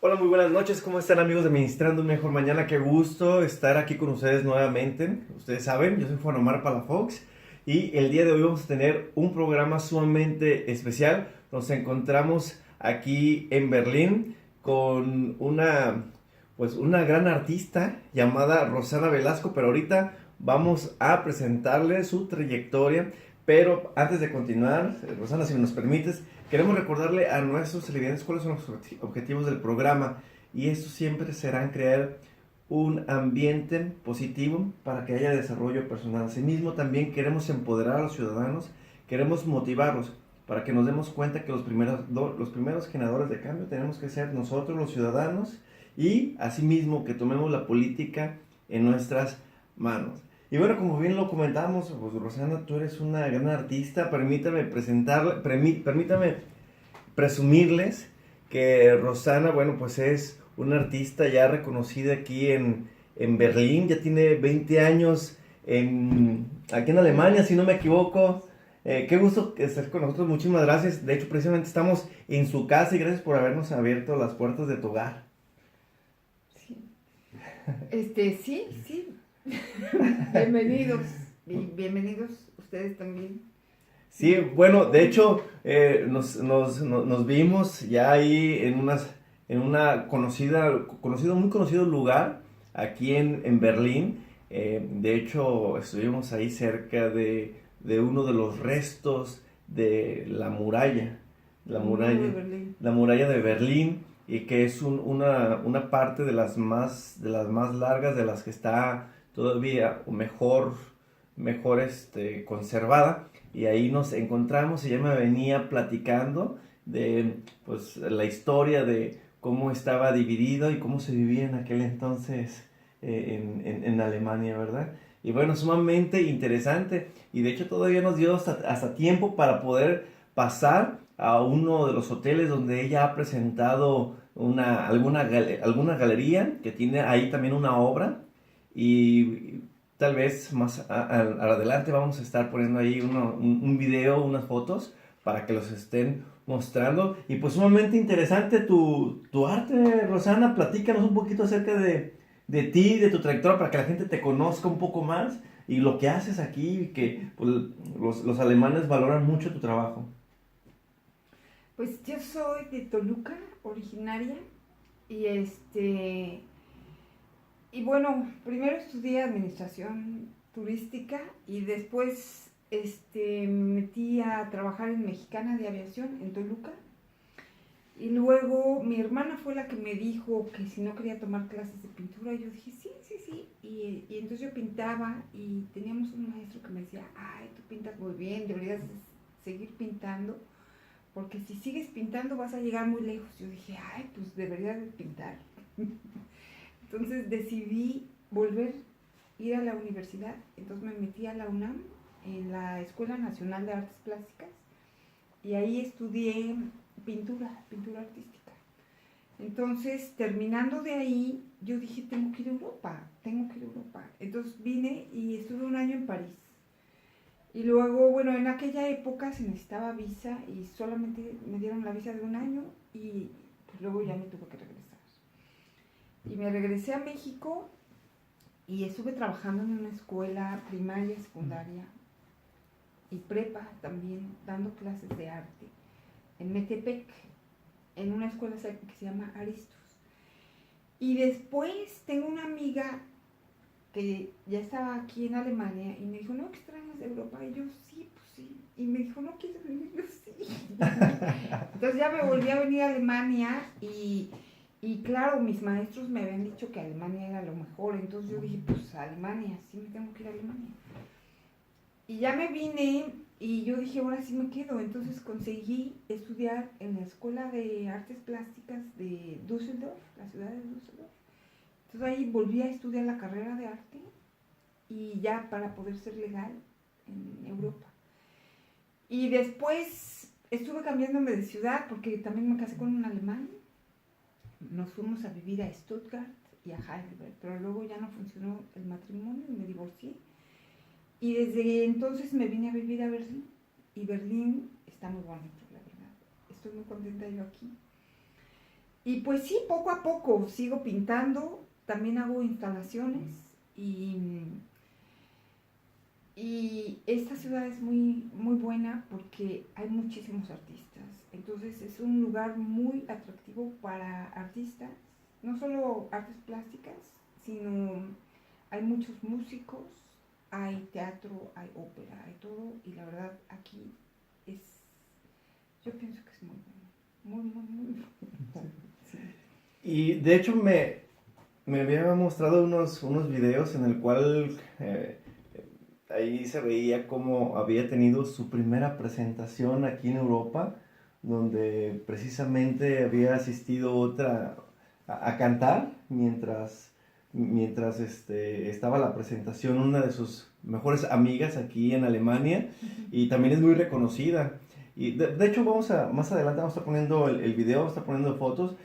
Hola, muy buenas noches. ¿Cómo están, amigos de Ministrando un Mejor Mañana? Qué gusto estar aquí con ustedes nuevamente. Ustedes saben, yo soy Juan Omar Palafox y el día de hoy vamos a tener un programa sumamente especial. Nos encontramos aquí en Berlín con una gran artista llamada Rosana Velasco, pero ahorita vamos a presentarle su trayectoria. Pero antes de continuar, Rosana, si me nos permites, queremos recordarle a nuestros televidentes cuáles son los objetivos del programa, y estos siempre serán crear un ambiente positivo para que haya desarrollo personal. Asimismo, también queremos empoderar a los ciudadanos, queremos motivarlos para que nos demos cuenta que los primeros generadores de cambio tenemos que ser nosotros los ciudadanos, y asimismo que tomemos la política en nuestras manos. Y bueno, como bien lo comentamos, pues Rosana, tú eres una gran artista. Permítame presumirles que Rosana, bueno, pues es una artista ya reconocida aquí en Berlín. Ya tiene 20 años aquí en Alemania, si no me equivoco. Qué gusto estar con nosotros, muchísimas gracias. De hecho, precisamente estamos en su casa, y gracias por habernos abierto las puertas de tu hogar. Sí, sí. Bienvenidos y bienvenidos ustedes también. Sí, bueno, de hecho, nos vimos ya ahí en una muy conocido lugar aquí en Berlín. De hecho, estuvimos ahí cerca de uno de los restos de la El muro de muralla, Berlín. la muralla de Berlín, y que es una parte de las más largas, de las que está todavía mejor conservada. Y ahí nos encontramos, y ella me venía platicando de pues la historia de cómo estaba dividido y cómo se vivía en aquel entonces en Alemania, ¿verdad? Y bueno, sumamente interesante, y de hecho todavía nos dio hasta tiempo para poder pasar a uno de los hoteles donde ella ha presentado alguna galería que tiene ahí también una obra. Y tal vez adelante vamos a estar poniendo ahí un video, unas fotos, para que los estén mostrando. Y pues sumamente interesante tu arte, Rosana. Platícanos un poquito acerca de ti, de tu trayectoria, para que la gente te conozca un poco más y lo que haces aquí, que pues, los alemanes valoran mucho tu trabajo. Pues yo soy de Toluca, originaria, y y bueno, primero estudié administración turística y después me metí a trabajar en Mexicana de Aviación en Toluca. Y luego mi hermana fue la que me dijo que si no quería tomar clases de pintura. Y yo dije, sí, sí, sí. Y entonces yo pintaba y teníamos un maestro que me decía, ay, tú pintas muy bien, deberías seguir pintando, porque si sigues pintando vas a llegar muy lejos. Yo dije, ay, pues debería de pintar. Entonces decidí volver, ir a la universidad. Entonces me metí a la UNAM, en la Escuela Nacional de Artes Plásticas, y ahí estudié pintura artística. Entonces, terminando de ahí, yo dije, tengo que ir a Europa, tengo que ir a Europa. Entonces vine y estuve un año en París. Y luego, bueno, en aquella época se necesitaba visa y solamente me dieron la visa de un año, y pues luego ya me tuve que regresar. Y me regresé a México y estuve trabajando en una escuela primaria, secundaria y prepa también, dando clases de arte en Metepec, en una escuela que se llama Aristos. Y después tengo una amiga que ya estaba aquí en Alemania y me dijo, no, ¿qué extrañas de Europa? Y yo, sí, pues sí. Y me dijo, ¿no quieres venir? Yo, sí. Entonces ya me volví a venir a Alemania y claro, mis maestros me habían dicho que Alemania era lo mejor. Entonces yo dije, pues Alemania, sí me tengo que ir a Alemania. Y ya me vine y yo dije, ahora sí me quedo. Entonces conseguí estudiar en la Escuela de Artes Plásticas de Düsseldorf, la ciudad de Düsseldorf. Entonces ahí volví a estudiar la carrera de arte y ya para poder ser legal en Europa. Y después estuve cambiándome de ciudad porque también me casé con un alemán. Nos fuimos a vivir a Stuttgart y a Heidelberg, pero luego ya no funcionó el matrimonio y me divorcié. Y desde entonces me vine a vivir a Berlín. Y Berlín está muy bonito, la verdad. Estoy muy contenta yo aquí. Y pues sí, poco a poco sigo pintando, también hago instalaciones y esta ciudad es muy, muy buena porque hay muchísimos artistas. Entonces es un lugar muy atractivo para artistas, no solo artes plásticas, sino hay muchos músicos, hay teatro, hay ópera, hay todo. Y la verdad aquí es, yo pienso que es muy bueno, muy, muy, muy bueno. Sí. Y de hecho me había mostrado unos videos en el cual ahí se veía cómo había tenido su primera presentación aquí en Europa, donde precisamente había asistido a cantar mientras estaba la presentación una de sus mejores amigas aquí en Alemania, y también es muy reconocida. Y de hecho más adelante vamos a estar poniendo el video, vamos a estar poniendo fotos,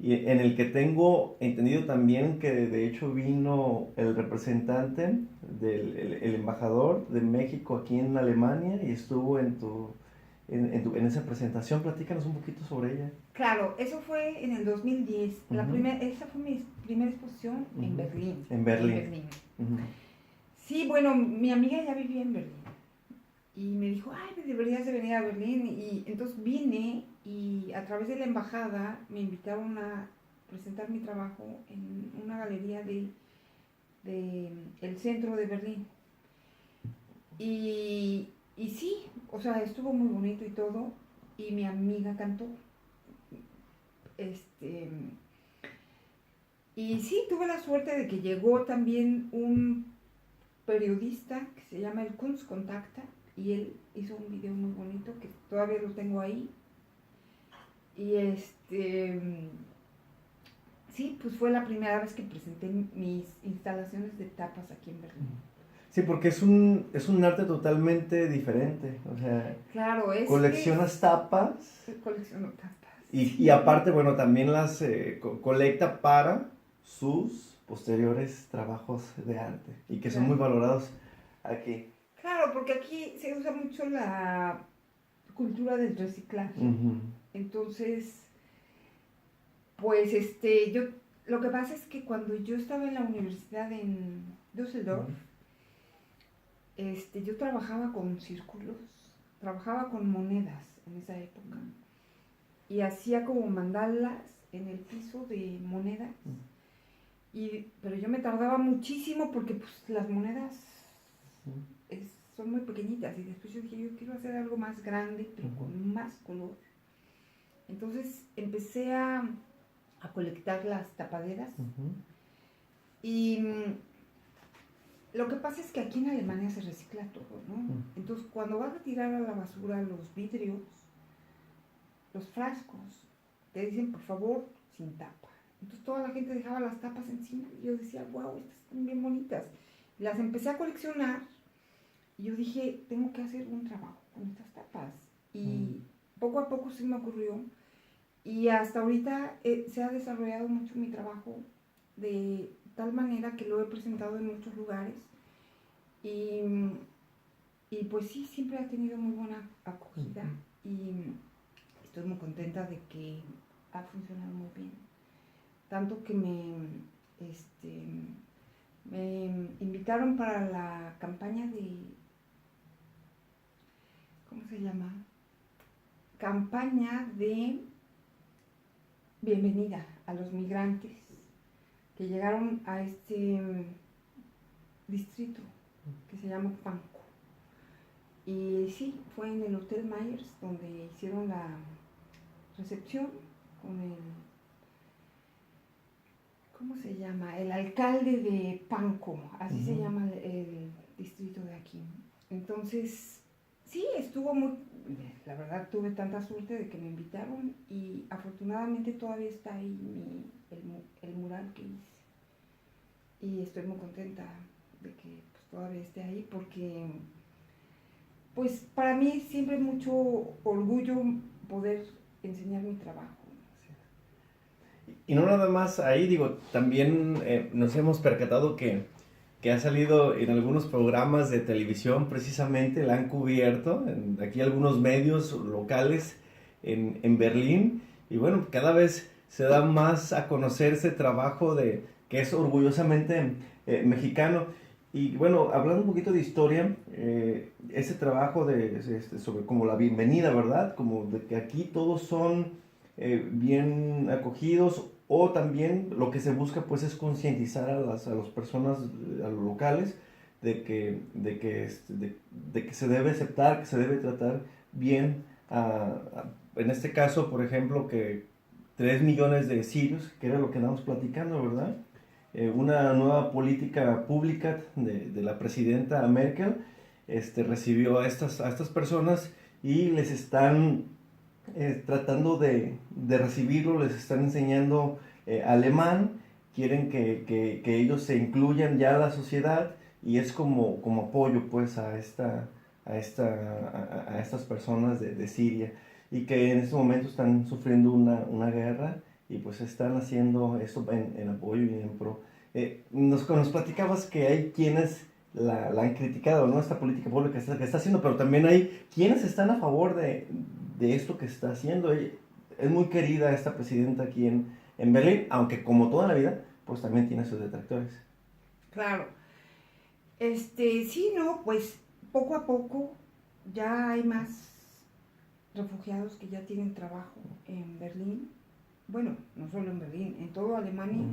y en el que tengo entendido también que de hecho vino el representante el embajador de México aquí en Alemania y estuvo en esa presentación. Platícanos un poquito sobre ella. Claro, eso fue en el 2010. Uh-huh. Esa fue mi primera exposición Uh-huh. en Berlín. En Berlín. Uh-huh. Sí, bueno, mi amiga ya vivía en Berlín. Y me dijo, ay, deberías de venir a Berlín. Y entonces vine y a través de la embajada me invitaron a presentar mi trabajo en una galería de el centro de Berlín. Y sí, o sea, estuvo muy bonito y todo. Y mi amiga cantó. Y sí, tuve la suerte de que llegó también un periodista que se llama el Kunstkontakte, y él hizo un video muy bonito que todavía lo tengo ahí. Y sí, pues fue la primera vez que presenté mis instalaciones de tapas aquí en Berlín. Sí, porque es un arte totalmente diferente. O sea, claro, coleccionas tapas. Colecciono tapas. Y aparte, bueno, también las colecta para sus posteriores trabajos de arte y que son muy valorados aquí. Claro, porque aquí se usa mucho la cultura del reciclaje. Uh-huh. Entonces, pues yo, lo que pasa es que cuando yo estaba en la universidad en Düsseldorf, uh-huh, yo trabajaba con círculos, trabajaba con monedas en esa época, y hacía como mandalas en el piso de monedas. Pero yo me tardaba muchísimo porque pues las monedas son muy pequeñitas, y después yo dije, yo quiero hacer algo más grande pero con más color. Entonces empecé a colectar las tapaderas. Y lo que pasa es que aquí en Alemania se recicla todo, ¿no? Entonces cuando vas a tirar a la basura los vidrios, los frascos, te dicen por favor sin tapa. Entonces toda la gente dejaba las tapas encima y yo decía, wow, estas están bien bonitas. Las empecé a coleccionar y yo dije, tengo que hacer un trabajo con estas tapas. Y poco a poco se me ocurrió, y hasta ahorita se ha desarrollado mucho mi trabajo de tal manera que lo he presentado en muchos lugares, y pues sí, siempre ha tenido muy buena acogida, y estoy muy contenta de que ha funcionado muy bien. Tanto que me invitaron para la campaña de, ¿cómo se llama? Campaña de bienvenida a los migrantes que llegaron a este distrito que se llama Pankow. Y sí, fue en el Hotel Myers donde hicieron la recepción con ¿cómo se llama? El alcalde de Pankow, así se llama el distrito de aquí. Entonces, sí, estuvo muy, la verdad tuve tanta suerte de que me invitaron, y afortunadamente todavía está ahí el mural que hice. Y estoy muy contenta de que pues, todavía esté ahí, porque pues para mí siempre es mucho orgullo poder enseñar mi trabajo. Y no nada más ahí, digo, también nos hemos percatado que ha salido en algunos programas de televisión, precisamente la han cubierto, aquí algunos medios locales en Berlín, y bueno, cada vez se da más a conocer ese trabajo que es orgullosamente mexicano. Y bueno, hablando un poquito de historia, ese trabajo sobre como la bienvenida, ¿verdad? Como de que aquí todos son bien acogidos, o también lo que se busca pues es concientizar a las personas, a los locales, de que se debe aceptar, que se debe tratar bien, en este caso, por ejemplo, que 3 millones de sirios, que era lo que andamos platicando, ¿verdad? Una nueva política pública de la presidenta Merkel recibió a estas personas y les están tratando de recibirlo, les están enseñando alemán, quieren que ellos se incluyan ya a la sociedad, y es como apoyo pues a estas personas de Siria, y que en este momento están sufriendo una guerra, y pues están haciendo esto en apoyo y en pro. Nos platicabas que hay quienes la han criticado, ¿no? Esta política pública que está haciendo, pero también hay quienes están a favor de esto que está haciendo. Es muy querida esta presidenta aquí en Berlín, aunque como toda la vida, pues también tiene sus detractores. Claro. Sí, no, pues poco a poco ya hay más refugiados que ya tienen trabajo en Berlín. Bueno, no solo en Berlín, en toda Alemania.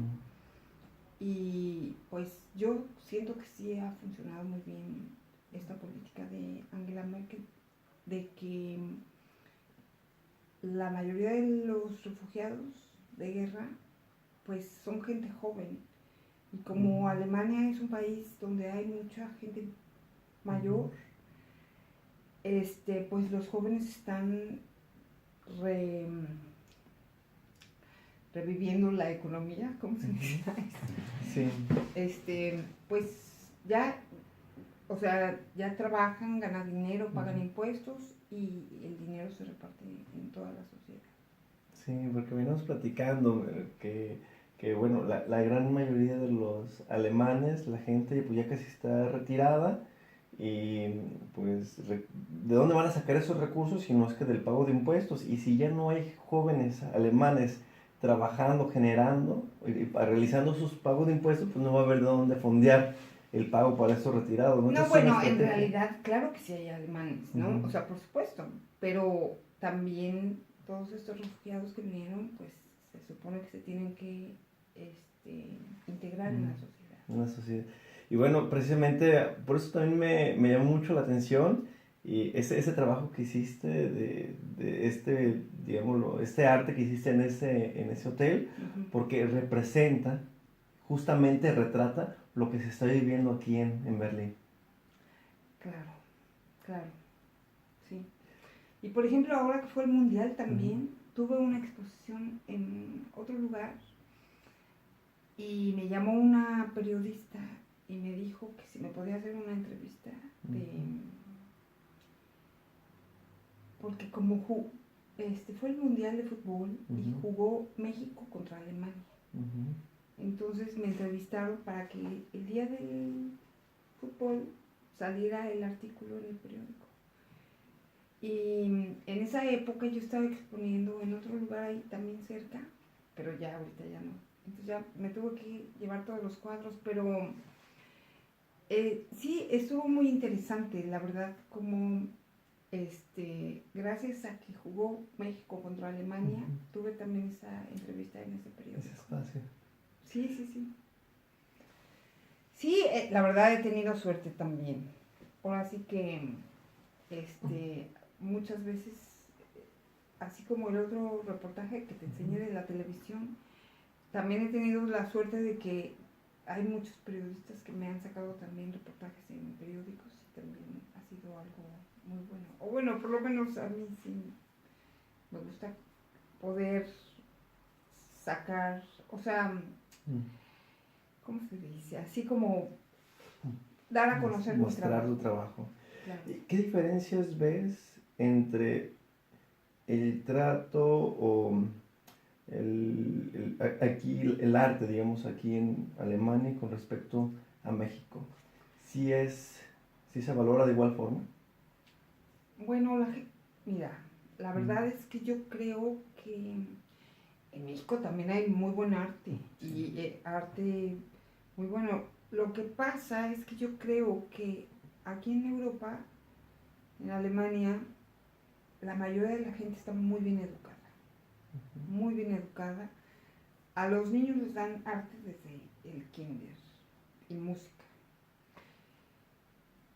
Y pues yo siento que sí ha funcionado muy bien esta política de Angela Merkel, de que la mayoría de los refugiados de guerra pues son gente joven, y como Alemania es un país donde hay mucha gente mayor, pues los jóvenes están re, reviviendo la economía, ¿cómo se dice? Sí. Pues ya, o sea, ya trabajan, ganan dinero, pagan impuestos, y el dinero se reparte en toda la sociedad. Sí, porque venimos platicando que bueno, la gran mayoría de los alemanes, la gente pues ya casi está retirada, y pues ¿de dónde van a sacar esos recursos si no es que del pago de impuestos? Y si ya no hay jóvenes alemanes trabajando, generando, realizando sus pagos de impuestos, pues no va a haber de dónde fondear el pago para estos retirados, ¿no? No, Entonces, es una bueno, en estrategia. realidad, claro que sí hay alemanes, ¿no? O sea, por supuesto, pero también todos estos refugiados que vinieron, pues se supone que se tienen que integrar en la sociedad. En la sociedad. Y bueno, precisamente por eso también me llamó mucho la atención, y ese trabajo que hiciste de digámoslo, este arte que hiciste en ese hotel, porque representa, justamente retrata lo que se está viviendo aquí en Berlín. Claro, claro, sí. Y por ejemplo, ahora que fue el Mundial también, tuve una exposición en otro lugar, y me llamó una periodista y me dijo que si me podía hacer una entrevista porque como fue el Mundial de Fútbol y jugó México contra Alemania. Entonces me entrevistaron para que el día del fútbol saliera el artículo en el periódico. Y en esa época yo estaba exponiendo en otro lugar ahí también cerca, pero ya ahorita ya no. Entonces ya me tuve que llevar todos los cuadros, pero sí, estuvo muy interesante, la verdad, como gracias a que jugó México contra Alemania, tuve también esa entrevista en ese periódico. Ese espacio. Sí, sí, sí. Sí, la verdad he tenido suerte también. Ahora sí que muchas veces, así como el otro reportaje que te enseñé de la televisión, también he tenido la suerte de que hay muchos periodistas que me han sacado también reportajes en periódicos, y también ha sido algo muy bueno. O bueno, por lo menos a mí sí me gusta poder sacar, o sea, ¿cómo se dice? Así como dar a conocer mi trabajo. Mostrar tu trabajo. Claro. ¿Qué diferencias ves entre el trato o aquí el arte, digamos, aquí en Alemania con respecto a México? ¿Sí se valora de igual forma? Bueno, mira, la verdad es que yo creo que en México también hay muy buen arte y arte muy bueno. Lo que pasa es que yo creo que aquí en Europa, en Alemania, la mayoría de la gente está muy bien educada, muy bien educada. A los niños les dan arte desde el kinder y música.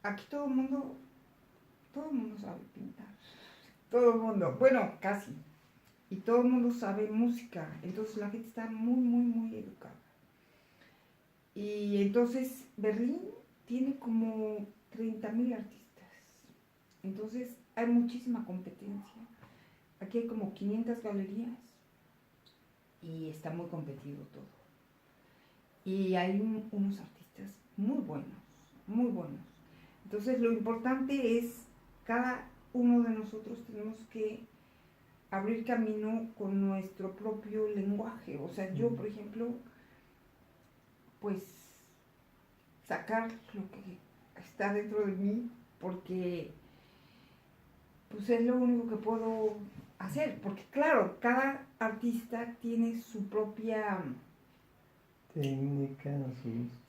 Aquí todo el mundo sabe pintar, todo el mundo, bueno, casi, y todo el mundo sabe música, entonces la gente está muy, muy, muy educada. Y entonces Berlín tiene como 30,000 artistas, entonces hay muchísima competencia. Aquí hay como 500 galerías y está muy competido todo. Y hay unos artistas muy buenos, muy buenos. Entonces lo importante es, cada uno de nosotros tenemos que abrir camino con nuestro propio lenguaje. O sea, yo, por ejemplo, pues sacar lo que está dentro de mí, porque pues es lo único que puedo hacer. Porque claro, cada artista tiene su propia técnica,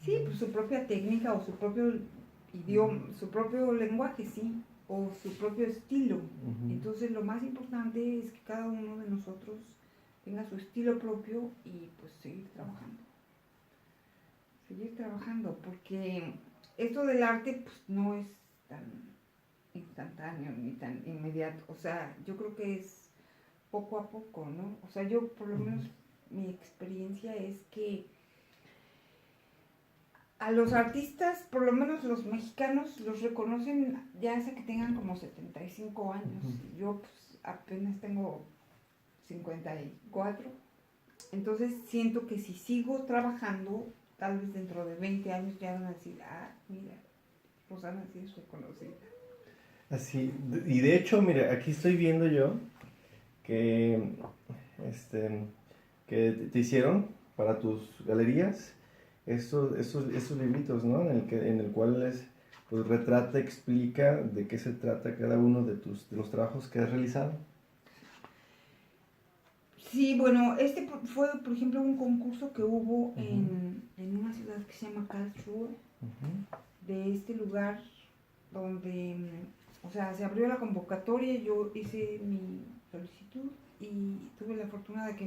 sí, pues su propia técnica o su propio idioma, su propio lenguaje, sí, o su propio estilo. Entonces lo más importante es que cada uno de nosotros tenga su estilo propio y pues seguir trabajando, porque esto del arte pues no es tan instantáneo ni tan inmediato. O sea, yo creo que es poco a poco, ¿no? O sea, yo por lo menos mi experiencia es que a los artistas, por lo menos los mexicanos, los reconocen ya hasta que tengan como 75 años. Yo pues, apenas tengo 54. Entonces siento que si sigo trabajando, tal vez dentro de 20 años ya van a decir, mira, Rosana sí es reconocida. Así, y de hecho, mira, aquí estoy viendo yo que, que te hicieron para tus galerías esos libritos, ¿no? En el cual pues retrata, explica de qué se trata cada uno de los trabajos que has realizado. Sí, bueno, este fue, por ejemplo, un concurso que hubo en una ciudad que se llama Karlsruhe, de este lugar donde, o sea, se abrió la convocatoria, yo hice mi solicitud y tuve la fortuna de que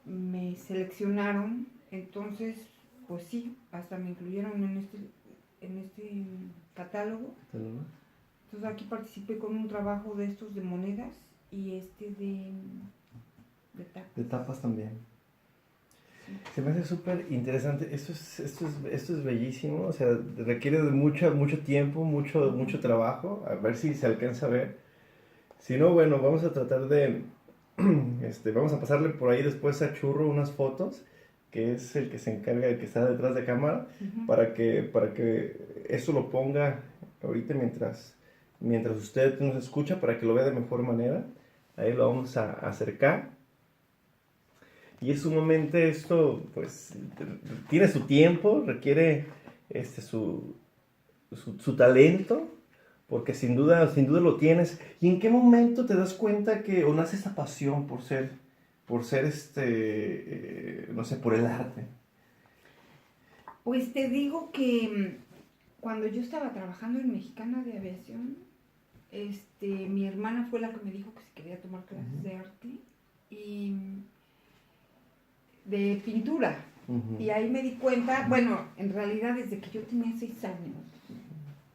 me seleccionaron. Entonces, pues sí, hasta me incluyeron en este catálogo. Entonces aquí participé con un trabajo de estos de monedas y de tapas. De tapas también. Sí. Se me hace súper interesante. Esto es bellísimo. O sea, requiere de mucho tiempo, mucho trabajo. A ver si se alcanza a ver. Si no, bueno, vamos a tratar de... vamos a pasarle por ahí después a Churro unas fotos, que es el que se encarga, el que está detrás de cámara, para que eso lo ponga ahorita mientras usted nos escucha, para que lo vea de mejor manera. Ahí lo vamos a acercar. Y es sumamente esto, pues, tiene su tiempo, requiere su talento, porque sin duda lo tienes. ¿Y en qué momento te das cuenta o nace esa pasión por ser no sé, por el arte? Pues te digo que cuando yo estaba trabajando en Mexicana de Aviación, mi hermana fue la que me dijo que si quería tomar clases de arte y de pintura. Y ahí me di cuenta, bueno, en realidad desde que yo tenía 6 años,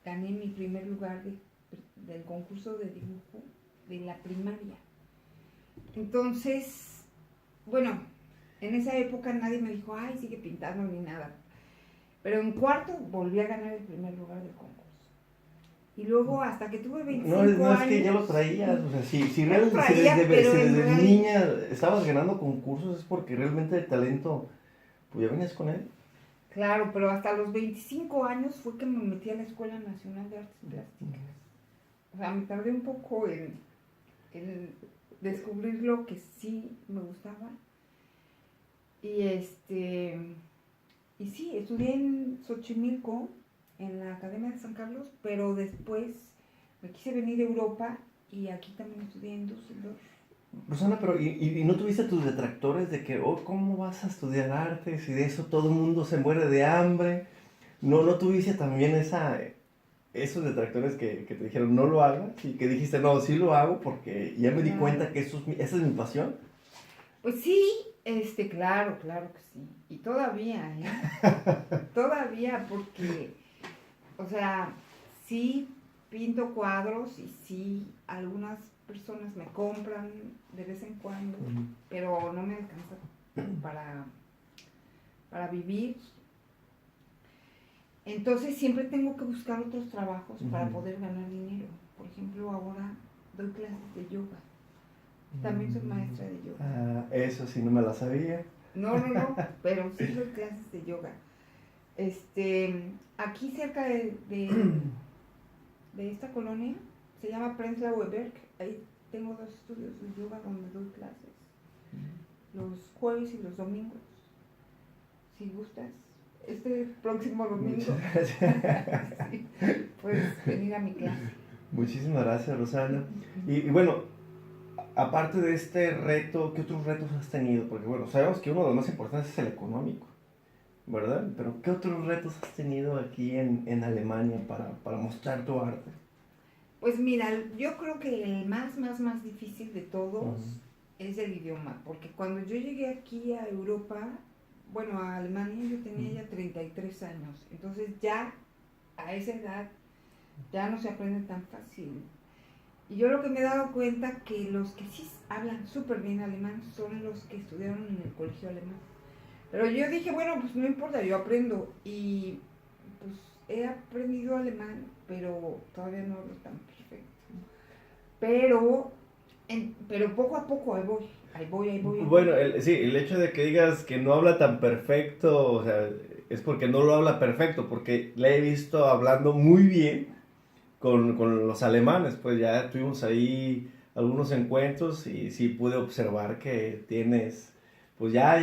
gané mi primer lugar del concurso de dibujo de la primaria. Entonces, bueno, en esa época nadie me dijo, ay, sigue pintando ni nada. Pero en cuarto volví a ganar el primer lugar del concurso. Y luego hasta que tuve 25 años... No es que ya lo traías, o sea, si desde niña estabas ganando concursos es porque realmente el talento, pues ya venías con él. Claro, pero hasta los 25 años fue que me metí a la Escuela Nacional de Artes Plásticas. O sea, me tardé un poco en descubrir lo que sí me gustaba. Y sí, estudié en Xochimilco, en la Academia de San Carlos, pero después me quise venir a Europa y aquí también estudié en Düsseldorf. Rosana, pero ¿y no tuviste tus detractores de que, oh, ¿cómo vas a estudiar arte si de eso todo el mundo se muere de hambre? ¿No tuviste también esos detractores que te dijeron no lo hagas y que dijiste, no, sí lo hago porque ya me di Claro. cuenta que esa es mi pasión? Pues sí, claro, claro que sí. Y todavía, ¿eh? Todavía porque, o sea, sí pinto cuadros y sí algunas personas me compran de vez en cuando, Ujú. pero no me alcanza para, para vivir. Entonces siempre tengo que buscar otros trabajos para Ujú. poder ganar dinero. Por ejemplo, ahora doy clases de yoga. También soy Mm. maestra de yoga. Ah, eso sí no me la sabía. No, no, no, pero sí doy clases de yoga. Aquí cerca de esta colonia, se llama Prenzlauer Berg. Ahí tengo 2 estudios de yoga donde doy clases. Los jueves y los domingos, si gustas. Este próximo Muchas domingo, gracias. sí, puedes venir a mi clase. Muchísimas gracias, Rosana. Y bueno, aparte de este reto, ¿qué otros retos has tenido? Porque bueno, sabemos que uno de los más importantes es el económico, ¿verdad? Pero ¿qué otros retos has tenido aquí en Alemania para mostrar tu arte? Pues mira, yo creo que el más difícil de todos Ujú. es el idioma, porque cuando yo llegué aquí a Europa, bueno, a Alemania, yo tenía ya 33 años, entonces ya a esa edad ya no se aprende tan fácil. Y yo lo que me he dado cuenta que los que sí hablan súper bien alemán son los que estudiaron en el colegio alemán. Pero yo dije, bueno, pues no importa, yo aprendo. Y pues he aprendido alemán, pero todavía no hablo tan perfecto. Pero, pero poco a poco ahí voy, ahí voy, ahí voy, ahí Bueno, voy. sí, el hecho de que digas que no habla tan perfecto, o sea, es porque no lo habla perfecto, porque le he visto hablando muy bien con los alemanes, pues ya tuvimos ahí algunos encuentros y sí pude observar que tienes, pues ya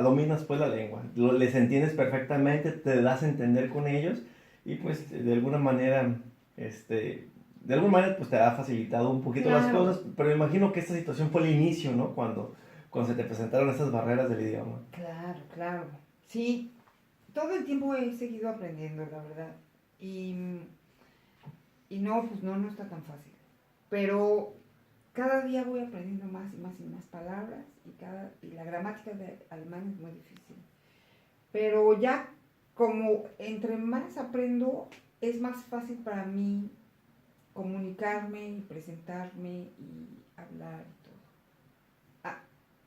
dominas pues la lengua, les entiendes perfectamente, te das a entender con ellos y pues de alguna manera, de alguna manera pues te ha facilitado un poquito las Claro, cosas, pero me imagino que esta situación fue el inicio, ¿no? Cuando se te presentaron esas barreras del idioma. claro, claro. Sí, todo el tiempo he seguido aprendiendo, la verdad. Y, y no, pues no, no está tan fácil. Pero cada día voy aprendiendo más y más y más palabras y la gramática de alemán es muy difícil. Pero ya como entre más aprendo, es más fácil para mí comunicarme y presentarme y hablar y todo. Ah,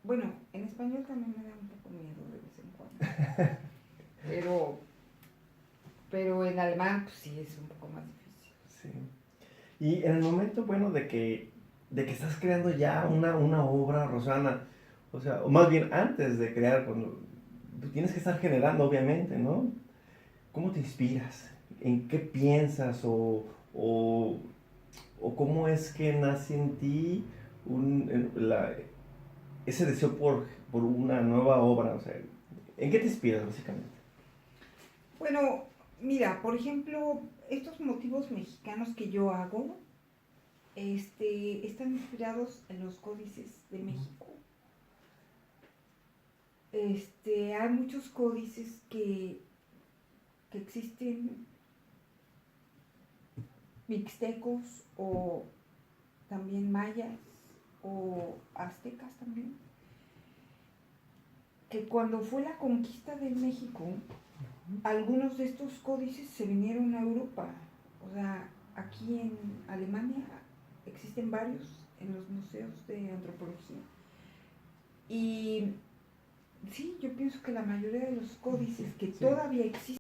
bueno, en español también me da un poco miedo de vez en cuando, pero, pero en alemán pues sí es un poco más difícil. Sí. Y en el momento, bueno, de que estás creando ya una obra, Rosana, o sea, o más bien antes de crear, cuando tienes que estar generando, obviamente, ¿no? ¿Cómo te inspiras? ¿En qué piensas? ¿O cómo es que nace en ti ese deseo por una nueva obra? O sea, ¿en qué te inspiras, básicamente? Bueno, mira, por ejemplo, estos motivos mexicanos que yo hago, están inspirados en los códices de México. Hay muchos códices que existen mixtecos o también mayas o aztecas también, que cuando fue la conquista de México, algunos de estos códices se vinieron a Europa. O sea, aquí en Alemania existen varios en los museos de antropología. Y sí, yo pienso que la mayoría de los códices que Sí. todavía existen